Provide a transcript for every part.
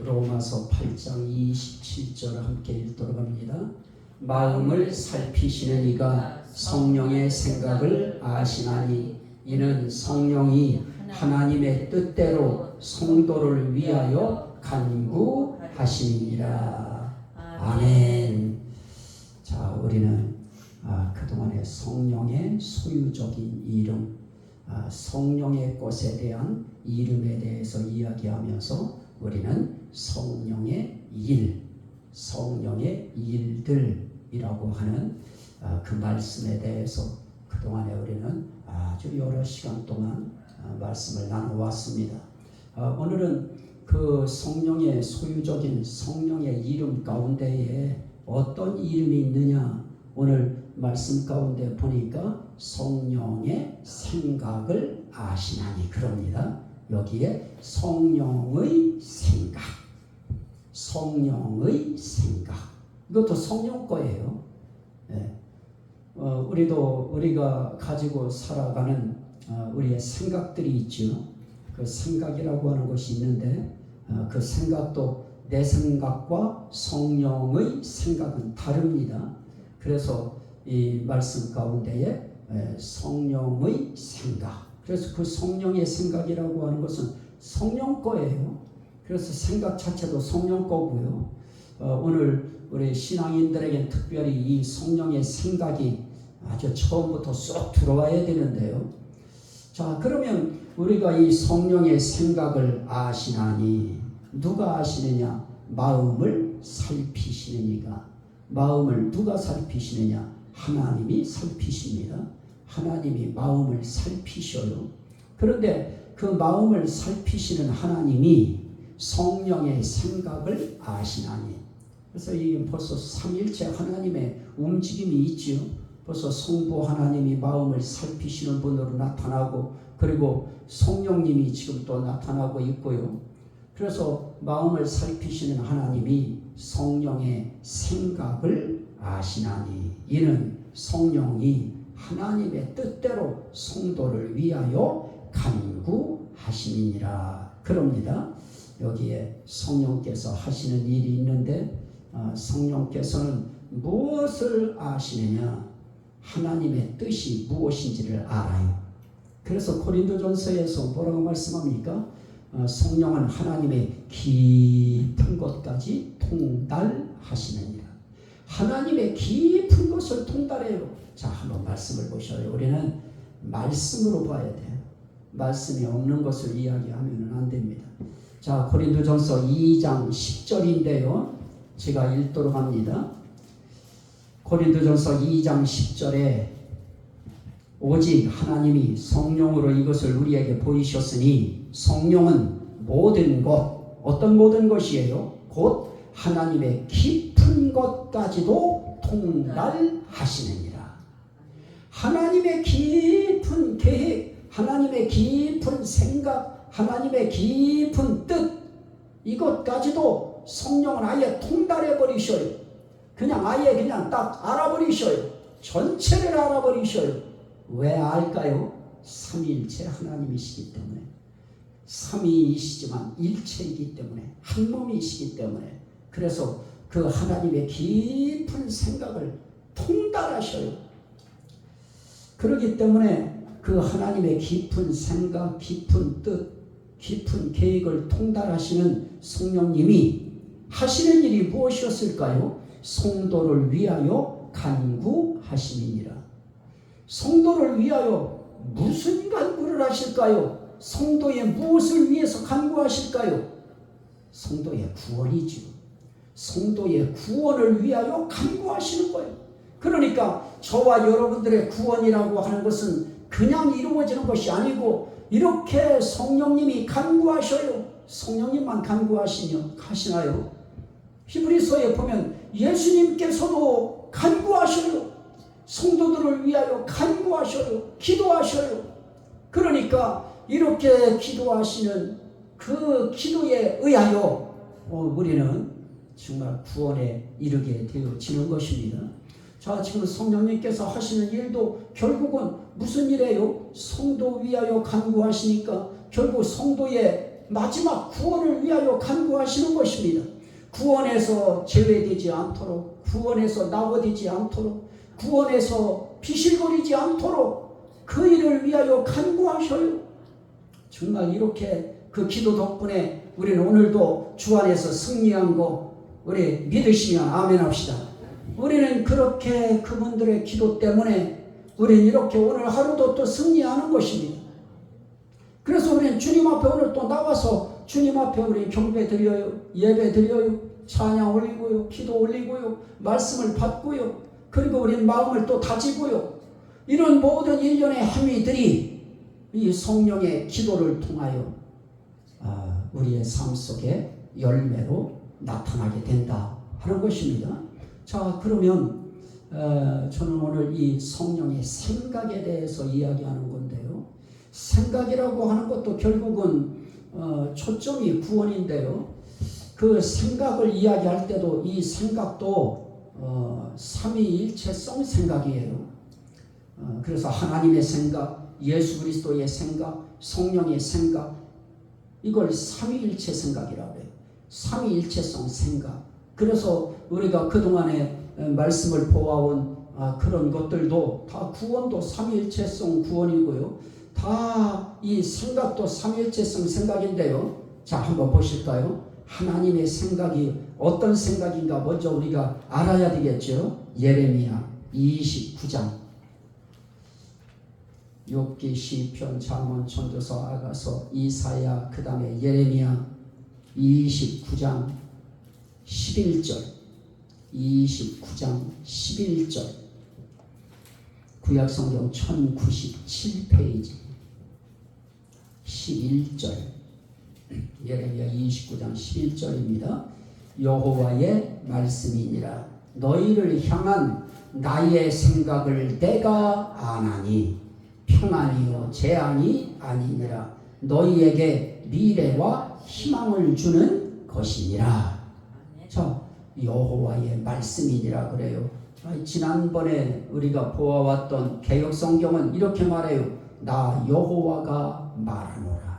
로마서 8장 27절 함께 읽도록 합니다. 마음을 살피시는 이가 성령의 생각을 아시나니 이는 성령이 하나님의 뜻대로 성도를 위하여 간구하심이니라. 아멘. 자, 우리는 그동안에 성령의 소유적인 이름, 성령의 것에 대한 이름에 대해서 이야기하면서 우리는 성령의 일, 성령의 일들이라고 하는 그 말씀에 대해서 그동안에 우리는 아주 여러 시간 동안 말씀을 나눠왔습니다. 오늘은 그 성령의 소유적인 성령의 이름 가운데에 어떤 이름이 있느냐, 오늘 말씀 가운데 보니까 성령의 생각을 아시나니 그럽니다. 여기에 성령의 생각, 성령의 생각, 이것도 성령 거예요. 네. 우리가 가지고 살아가는 우리의 생각들이 있죠. 그 생각이라고 하는 것이 있는데 그 생각도 내 생각과 성령의 생각은 다릅니다. 그래서 이 말씀 가운데에 성령의 생각, 그래서 그 성령의 생각이라고 하는 것은 성령 거예요. 그래서 생각 자체도 성령 거고요. 오늘 우리 신앙인들에게 특별히 이 성령의 생각이 아주 처음부터 쏙 들어와야 되는데요. 자, 그러면 우리가 이 성령의 생각을 아시나니 누가 아시느냐? 마음을 살피시는 이가. 마음을 누가 살피시느냐? 하나님이 살피십니다. 하나님이 마음을 살피셔요. 그런데 그 마음을 살피시는 하나님이 성령의 생각을 아시나니. 그래서 이 벌써 삼일체 하나님의 움직임이 있지요. 벌써 성부 하나님이 마음을 살피시는 분으로 나타나고, 그리고 성령님이 지금 또 나타나고 있고요. 그래서 마음을 살피시는 하나님이 성령의 생각을 아시나니 이는 성령이 하나님의 뜻대로 성도를 위하여 간구하심이니라. 그럽니다. 여기에 성령께서 하시는 일이 있는데 성령께서는 무엇을 아시느냐? 하나님의 뜻이 무엇인지를 알아요. 그래서 고린도전서에서 뭐라고 말씀합니까? 성령은 하나님의 깊은 것까지 통달하시느니라. 하나님의 깊은 것을 통달해요. 자, 한번 말씀을 보셔요. 우리는 말씀으로 봐야 돼요. 말씀이 없는 것을 이야기하면 안 됩니다. 자, 고린도전서 2장 10절인데요. 제가 읽도록 합니다. 고린도전서 2장 10절에 오직 하나님이 성령으로 이것을 우리에게 보이셨으니 성령은 모든 것, 어떤 모든 것이에요? 곧 하나님의 깊은 것까지도 통달하시느니라. 하나님의 깊은 계획, 하나님의 깊은 생각, 하나님의 깊은 뜻, 이것까지도 성령은 아예 통달해 버리셔요. 그냥 아예 그냥 딱 알아버리셔요. 전체를 알아버리셔요. 왜 알까요? 삼위일체 하나님이시기 때문에. 삼위이시지만 일체이기 때문에, 한 몸이시기 때문에. 그래서 그 하나님의 깊은 생각을 통달하셔요. 그렇기 때문에 그 하나님의 깊은 생각, 깊은 뜻, 깊은 계획을 통달하시는 성령님이 하시는 일이 무엇이었을까요? 성도를 위하여 간구하심이니라. 성도를 위하여 무슨 간구를 하실까요? 성도의 무엇을 위해서 간구하실까요? 성도의 구원이죠. 성도의 구원을 위하여 간구하시는 거예요. 그러니까 저와 여러분들의 구원이라고 하는 것은 그냥 이루어지는 것이 아니고 이렇게 성령님이 간구하셔요. 성령님만 간구하시나요? 히브리서에 보면 예수님께서도 간구하셔요. 성도들을 위하여 간구하셔요. 기도하셔요. 그러니까 이렇게 기도하시는 그 기도에 의하여 우리는 정말 구원에 이르게 되어지는 것입니다. 자, 지금 성령님께서 하시는 일도 결국은 무슨 일이에요? 성도 위하여 간구하시니까 결국 성도의 마지막 구원을 위하여 간구하시는 것입니다. 구원에서 제외되지 않도록, 구원에서 낙오되지 않도록, 구원에서 비실거리지 않도록 그 일을 위하여 간구하셔요. 정말 이렇게 그 기도 덕분에 우리는 오늘도 주 안에서 승리한 거 우리 믿으시면 아멘 합시다. 우리는 그렇게 그분들의 기도 때문에 우리는 이렇게 오늘 하루도 또 승리하는 것입니다. 그래서 우리는 주님 앞에 오늘 또 나와서 주님 앞에 우리 경배 드려요, 예배 드려요, 찬양 올리고요, 기도 올리고요, 말씀을 받고요, 그리고 우리는 마음을 또 다지고요. 이런 모든 일련의 행위들이 이 성령의 기도를 통하여 우리의 삶 속에 열매로 나타나게 된다 하는 것입니다. 자, 그러면 저는 오늘 이 성령의 생각에 대해서 이야기하는 건데요. 생각이라고 하는 것도 결국은 초점이 구원인데요. 그 생각을 이야기할 때도 이 생각도 삼위일체성 생각이에요. 그래서 하나님의 생각, 예수 그리스도의 생각, 성령의 생각, 이걸 삼위일체 생각이라고 해요. 삼위일체성 생각. 그래서 우리가 그동안에 말씀을 보아온 그런 것들도 다 구원도 삼위일체성 구원이고요. 다 이 생각도 삼위일체성 생각인데요. 자, 한번 보실까요? 하나님의 생각이 어떤 생각인가 먼저 우리가 알아야 되겠죠. 예레미야 29장, 욥기, 시편, 잠언, 전도서, 아가서, 이사야, 그 다음에 예레미야 29장 11절, 29장 11절, 구약성경 1097페이지 11절, 예레미야 29장 11절입니다. 여호와의 말씀이니라. 너희를 향한 나의 생각을 내가 아나니 평안이요 재앙이 아니니라. 너희에게 미래와 희망을 주는 것이니라. 자, 여호와의 말씀이니라 그래요. 지난번에 우리가 보아왔던 개역성경은 이렇게 말해요. 나 여호와가 말하노라.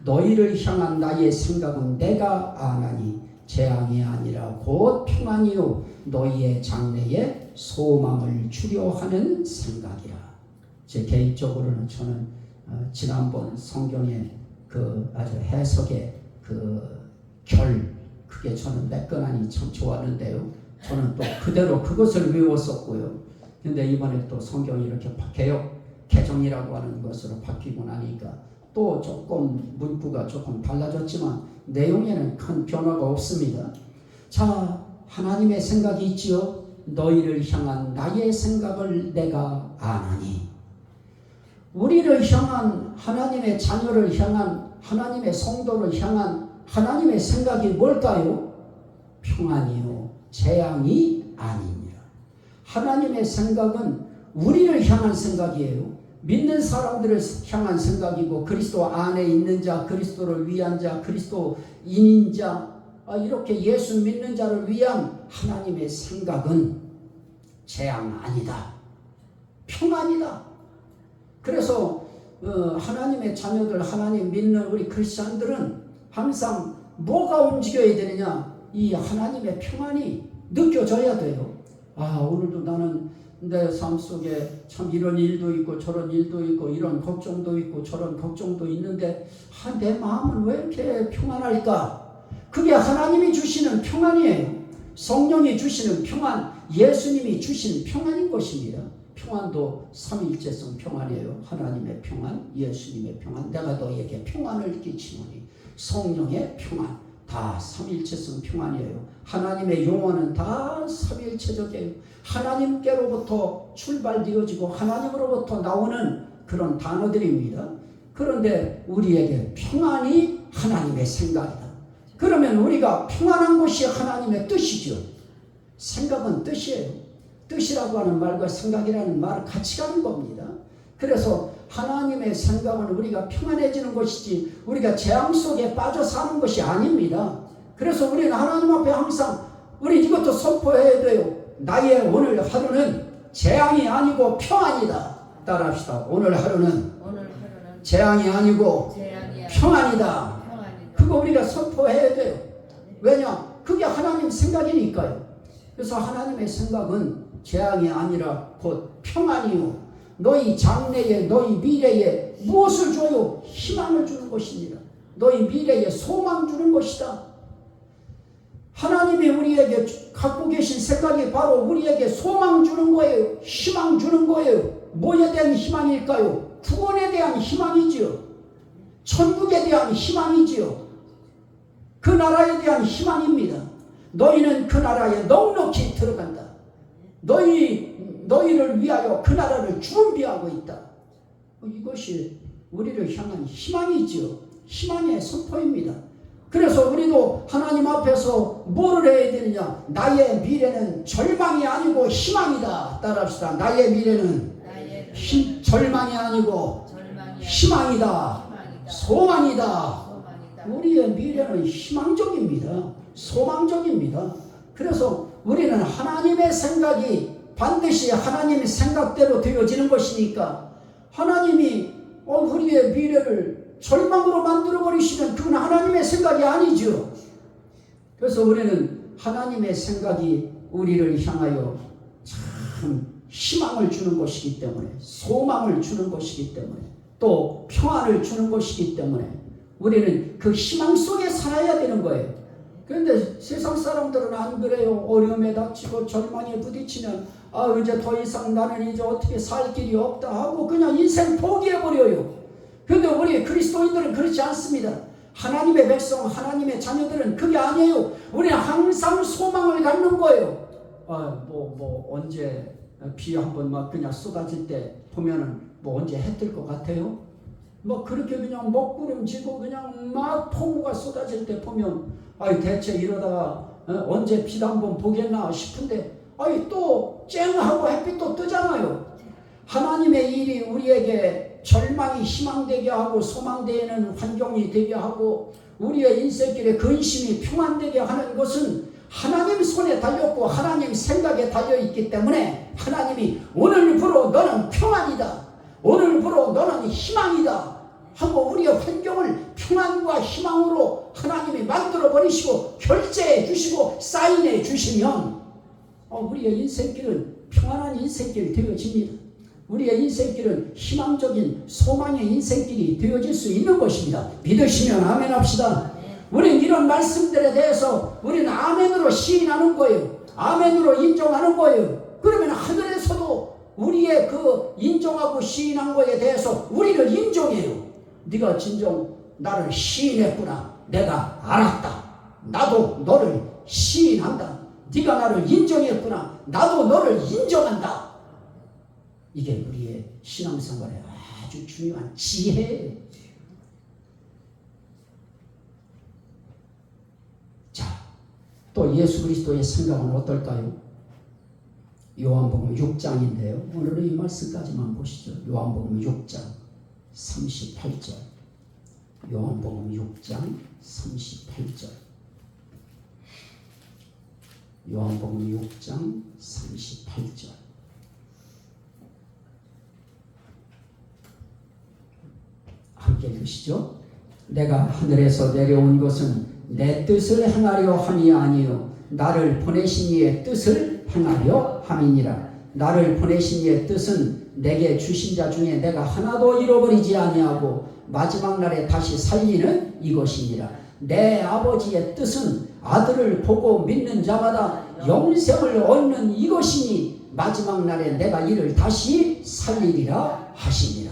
너희를 향한 나의 생각은 내가 아나니 재앙이 아니라 곧 평안이요 너희의 장래에 소망을 주려 하는 생각이라. 제 개인적으로는 저는 지난번 성경의 그 아주 해석의 그게 저는 매끈하니 참 좋았는데요. 저는 또 그대로 그것을 외웠었고요. 근데 이번에 또 성경이 이렇게 개역 개정이라고 하는 것으로 바뀌고 나니까 또 조금 문구가 조금 달라졌지만 내용에는 큰 변화가 없습니다. 자, 하나님의 생각이 있지요. 너희를 향한 나의 생각을 내가 아나니. 우리를 향한, 하나님의 자녀를 향한, 하나님의 성도를 향한 하나님의 생각이 뭘까요? 평안이요 재앙이 아니니라. 하나님의 생각은 우리를 향한 생각이에요. 믿는 사람들을 향한 생각이고, 그리스도 안에 있는 자, 그리스도를 위한 자, 그리스도인인 자, 이렇게 예수 믿는 자를 위한 하나님의 생각은 재앙 아니다, 평안이다. 그래서 하나님의 자녀들, 하나님 믿는 우리 크리스찬들은 항상 뭐가 움직여야 되느냐? 이 하나님의 평안이 느껴져야 돼요. 오늘도 나는 내 삶 속에 참 이런 일도 있고 저런 일도 있고 이런 걱정도 있고 저런 걱정도 있는데 내 마음은 왜 이렇게 평안할까? 그게 하나님이 주시는 평안이에요. 성령이 주시는 평안, 예수님이 주신 평안인 것입니다. 평안도 삼위일체성 평안이에요. 하나님의 평안, 예수님의 평안, 내가 너희에게 평안을 끼치노니. 성령의 평안, 다 삼위일체성 평안이에요. 하나님의 용어는 다 삼위일체적이에요. 하나님께로부터 출발되어지고 하나님으로부터 나오는 그런 단어들입니다. 그런데 우리에게 평안이 하나님의 생각이다. 그러면 우리가 평안한 것이 하나님의 뜻이죠. 생각은 뜻이에요. 뜻이라고 하는 말과 생각이라는 말은 같이 가는 겁니다. 그래서 하나님의 생각은 우리가 평안해지는 것이지 우리가 재앙 속에 빠져 사는 것이 아닙니다. 그래서 우리는 하나님 앞에 항상 우리 이것도 선포해야 돼요. 나의 오늘 하루는 재앙이 아니고 평안이다. 따라합시다. 오늘 하루는 재앙이 아니고 평안이다. 그거 우리가 선포해야 돼요. 왜냐? 그게 하나님 생각이니까요. 그래서 하나님의 생각은 재앙이 아니라 곧 평안이요. 너희 장래에 너희 미래에 무엇을 줘요? 희망을 주는 것입니다. 너희 미래에 소망 주는 것이다. 하나님이 우리에게 갖고 계신 생각이 바로 우리에게 소망 주는 거예요. 희망 주는 거예요. 뭐에 대한 희망일까요? 구원에 대한 희망이지요. 천국에 대한 희망이지요. 그 나라에 대한 희망입니다. 너희는 그 나라에 넉넉히 들어간다. 너희를 위하여 그 나라를 준비하고 있다. 이것이 우리를 향한 희망이지요. 희망의 선포입니다. 그래서 우리도 하나님 앞에서 뭐를 해야 되느냐? 나의 미래는 절망이 아니고 희망이다. 따라합시다. 나의 미래는 절망이 아니고 희망이다. 소망이다. 우리의 미래는 희망적입니다. 소망적입니다. 그래서 우리는 하나님의 생각이 반드시 하나님의 생각대로 되어지는 것이니까 하나님이 우리의 미래를 절망으로 만들어버리시면 그건 하나님의 생각이 아니죠. 그래서 우리는 하나님의 생각이 우리를 향하여 참 희망을 주는 것이기 때문에, 소망을 주는 것이기 때문에, 또 평안을 주는 것이기 때문에 우리는 그 희망 속에 살아야 되는 거예요. 그런데 세상 사람들은 안 그래요. 어려움에 닥치고 절망에 부딪히면 이제 더 이상 나는 이제 어떻게 살 길이 없다 하고 그냥 인생 포기해버려요. 그런데 우리 그리스도인들은 그렇지 않습니다. 하나님의 백성, 하나님의 자녀들은 그게 아니에요. 우리는 항상 소망을 갖는 거예요. 언제 비 한번 막 그냥 쏟아질 때 보면은 언제 해 뜰 것 같아요? 그렇게 그냥 먹구름지고 그냥 막 폭우가 쏟아질 때 보면 대체 이러다가 언제 비 한번 보겠나 싶은데 또 쨍하고 햇빛 또 뜨잖아요. 하나님의 일이 우리에게 절망이 희망되게 하고 소망되는 환경이 되게 하고 우리의 인생길에 근심이 평안되게 하는 것은 하나님 손에 달렸고 하나님 생각에 달려있기 때문에 하나님이 오늘부로 너는 평안이다. 오늘부로 너는 희망이다. 하고 우리의 환경을 평안과 희망으로 하나님이 만들어버리시고 결제해 주시고 사인해 주시면 우리의 인생길은 평안한 인생길이 되어집니다. 우리의 인생길은 희망적인 소망의 인생길이 되어질 수 있는 것입니다. 믿으시면 아멘 합시다. 우리는 이런 말씀들에 대해서 우리는 아멘으로 시인하는 거예요. 아멘으로 인정하는 거예요. 그러면 하늘에서도 우리의 그 인정하고 시인한 거에 대해서 우리를 인정해요. 네가 진정 나를 시인했구나. 내가 알았다. 나도 너를 시인한다. 네가 나를 인정했구나. 나도 너를 인정한다. 이게 우리의 신앙생활의 아주 중요한 지혜예요. 자, 또 예수 그리스도의 생각은 어떨까요? 요한복음 6장인데요. 오늘은 이 말씀까지만 보시죠. 요한복음 6장 38절. 요한복음 6장 38절. 요한복음 6장 38절. 함께 읽으시죠. 내가 하늘에서 내려온 것은 내 뜻을 행하려 함이 아니요 나를 보내신 이의 뜻을 행하려 함이니라. 나를 보내신 이의 뜻은 내게 주신 자 중에 내가 하나도 잃어버리지 아니하고 마지막 날에 다시 살리는 이것이니라. 내 아버지의 뜻은 아들을 보고 믿는 자마다 영생을 얻는 이것이니 마지막 날에 내가 이를 다시 살리리라 하시니라.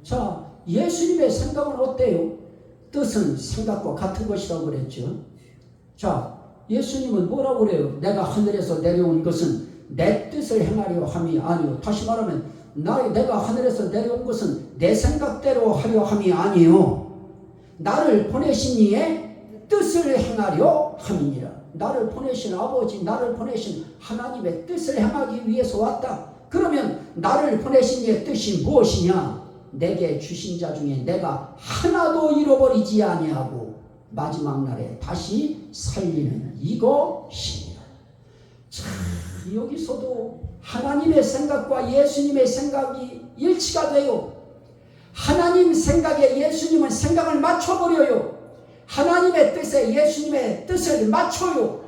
자, 예수님의 생각은 어때요? 뜻은 생각과 같은 것이라고 그랬죠. 자, 예수님은 뭐라고 그래요? 내가 하늘에서 내려온 것은 내 뜻을 행하려 함이 아니요. 다시 말하면 내가 하늘에서 내려온 것은 내 생각대로 하려 함이 아니요 나를 보내신 이의 뜻을 행하려 함이니라. 나를 보내신 아버지, 나를 보내신 하나님의 뜻을 행하기 위해서 왔다. 그러면 나를 보내신 이의 뜻이 무엇이냐? 내게 주신 자 중에 내가 하나도 잃어버리지 아니하고 마지막 날에 다시 살리는 이것이니라. 자, 여기서도 하나님의 생각과 예수님의 생각이 일치가 돼요. 하나님 생각에 예수님은 생각을 맞춰버려요. 하나님의 뜻에 예수님의 뜻을 맞춰요.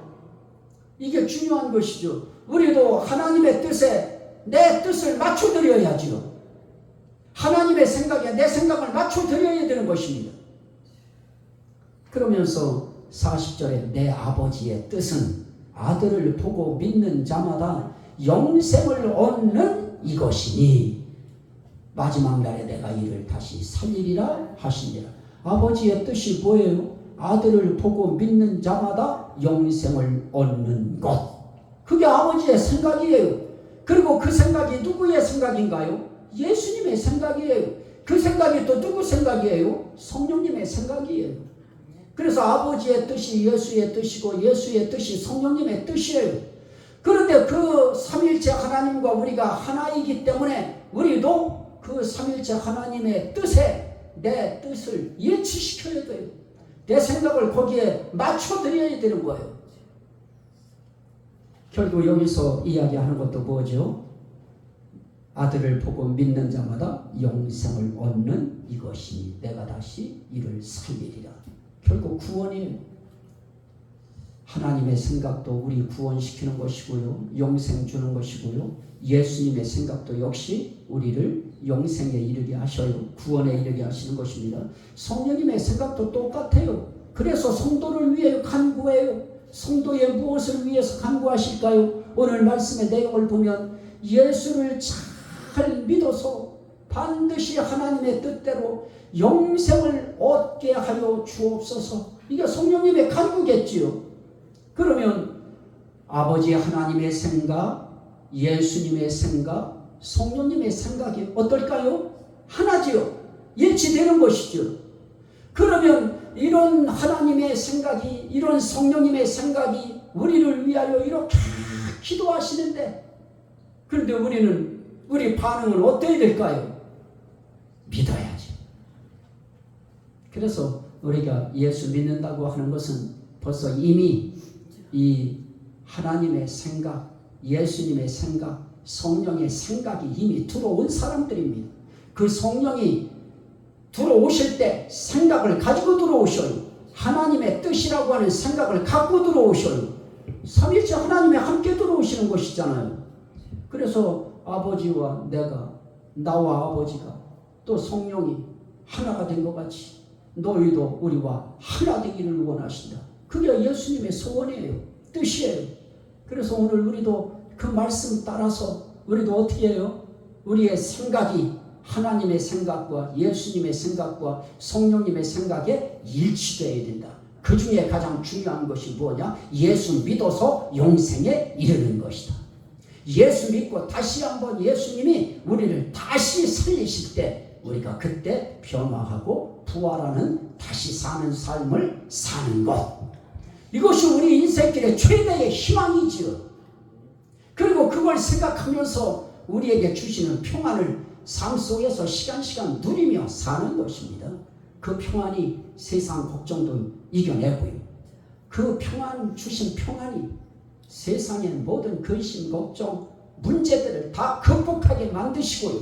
이게 중요한 것이죠. 우리도 하나님의 뜻에 내 뜻을 맞춰드려야지요. 하나님의 생각에 내 생각을 맞춰드려야 되는 것입니다. 그러면서 40절에 내 아버지의 뜻은 아들을 보고 믿는 자마다 영생을 얻는 이것이니 마지막 날에 내가 이를 다시 살리리라 하시니라. 아버지의 뜻이 뭐예요? 아들을 보고 믿는 자마다 영생을 얻는 것. 그게 아버지의 생각이에요. 그리고 그 생각이 누구의 생각인가요? 예수님의 생각이에요. 그 생각이 또 누구 생각이에요? 성령님의 생각이에요. 그래서 아버지의 뜻이 예수의 뜻이고 예수의 뜻이 성령님의 뜻이에요. 그런데 그 삼일체 하나님과 우리가 하나이기 때문에 우리도 그 삼일체 하나님의 뜻에 내 뜻을 일치시켜야 돼요. 내 생각을 거기에 맞춰드려야 되는 거예요. 결국 여기서 이야기하는 것도 뭐죠? 아들을 보고 믿는 자마다 영생을 얻는 이것이니 내가 다시 이를 살리리라. 결국 구원이에요. 하나님의 생각도 우리 구원시키는 것이고요. 영생 주는 것이고요. 예수님의 생각도 역시 우리를 영생에 이르게 하셔요. 구원에 이르게 하시는 것입니다. 성령님의 생각도 똑같아요. 그래서 성도를 위해 간구해요. 성도의 무엇을 위해서 간구하실까요? 오늘 말씀의 내용을 보면 예수를 잘 믿어서 반드시 하나님의 뜻대로 영생을 얻게 하여 주옵소서. 이게 성령님의 간구겠지요. 그러면 아버지 하나님의 생각, 예수님의 생각, 성령님의 생각이 어떨까요? 하나지요. 일치되는 것이죠. 그러면 이런 하나님의 생각이, 이런 성령님의 생각이 우리를 위하여 이렇게 기도하시는데, 그런데 우리 반응은 어때야 될까요? 믿어야지. 그래서 우리가 예수 믿는다고 하는 것은 벌써 이미 이 하나님의 생각, 예수님의 생각, 성령의 생각이 이미 들어온 사람들입니다. 그 성령이 들어오실 때 생각을 가지고 들어오셔요. 하나님의 뜻이라고 하는 생각을 갖고 들어오셔요. 삼위일체 하나님이 함께 들어오시는 것이잖아요. 그래서 아버지와 내가, 나와 아버지가 또 성령이 하나가 된 것 같이 너희도 우리와 하나 되기를 원하신다. 그게 예수님의 소원이에요. 뜻이에요. 그래서 오늘 우리도 그 말씀 따라서 우리도 어떻게 해요? 우리의 생각이 하나님의 생각과 예수님의 생각과 성령님의 생각에 일치되어야 된다. 그 중에 가장 중요한 것이 뭐냐? 예수 믿어서 영생에 이르는 것이다. 예수 믿고 다시 한번 예수님이 우리를 다시 살리실 때 우리가 그때 변화하고 부활하는 다시 사는 삶을 사는 것. 이것이 우리 인생길의 최대의 희망이지요. 그리고 그걸 생각하면서 우리에게 주시는 평안을 삶 속에서 시간 누리며 사는 것입니다. 그 평안이 세상 걱정도 이겨내고요. 그 평안, 주신 평안이 세상의 모든 근심, 걱정, 문제들을 다 극복하게 만드시고요.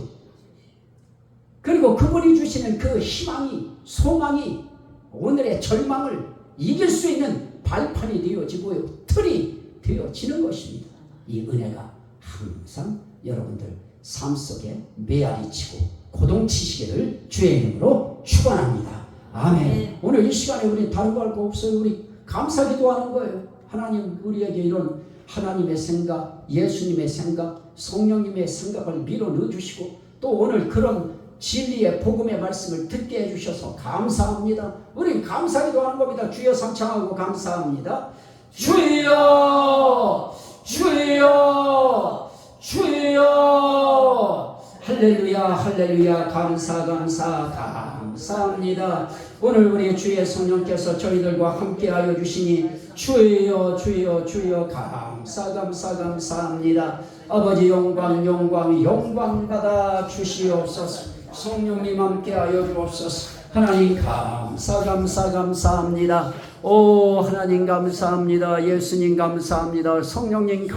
그리고 그분이 주시는 그 희망이, 소망이 오늘의 절망을 이길 수 있는 발판이 되어지고요. 틀이 되어지는 것입니다. 이 은혜가 항상 여러분들 삶 속에 메아리치고 고동치시기를 주의 이름으로 축원합니다. 아멘. 네. 오늘 이 시간에 우리 다른 거 할 거 없어요. 우리 감사기도하는 거예요. 하나님 우리에게 이런 하나님의 생각, 예수님의 생각, 성령님의 생각을 밀어 넣어주시고 또 오늘 그런 진리의 복음의 말씀을 듣게 해주셔서 감사합니다. 우리 감사기도하는 겁니다. 주여 삼창하고 감사합니다. 주여 주여 주여 할렐루야 할렐루야 감사합니다. 오늘 우리 주의 성령께서 저희들과 함께하여 주시니 주여 주여 주여 감사합니다. 아버지 영광 받아 주시옵소서. 성령님 함께하여 주옵소서. 하나님 감사합니다. 오 하나님 감사합니다. 예수님 감사합니다. 성령님